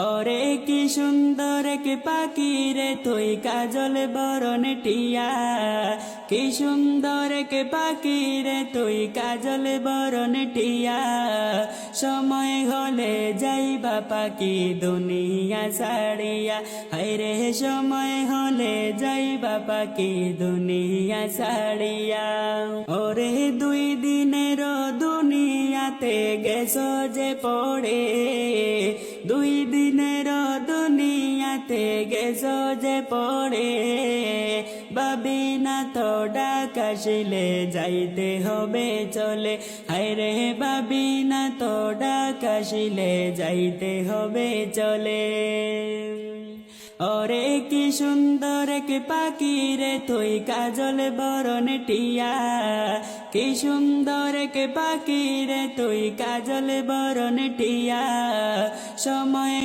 ওরে কি সুন্দর কে পাখি রে তুই কাজল বরণ টিয়া, কি সুন্দর কে পাখি রে তুই কাজল বরণ টিয়া। সময় হলে যাইবা পাখি দুনিয়া ছাড়িয়া, হায়রে সময় হলে যাইবা পাখি দুনিয়া ছাড়িয়া। ওরে দুই দিনের দুনিয়াতে গেছো যে পড়ে, দুই দিনের দুনিয়াতে গেছো যে পড়ে। ভাবি না তো ডাকাশিলে যাইতে হবে চলে, হায়রে ভাবি না তো ডাকাশিলে যাইতে হবে চলে। ওরে কি সুন্দর কে পাখি রে তুই কাজল বরণ টিয়া, কি সুন্দর কে পাখি রে তুই কাজল বরণ টিয়া। সময়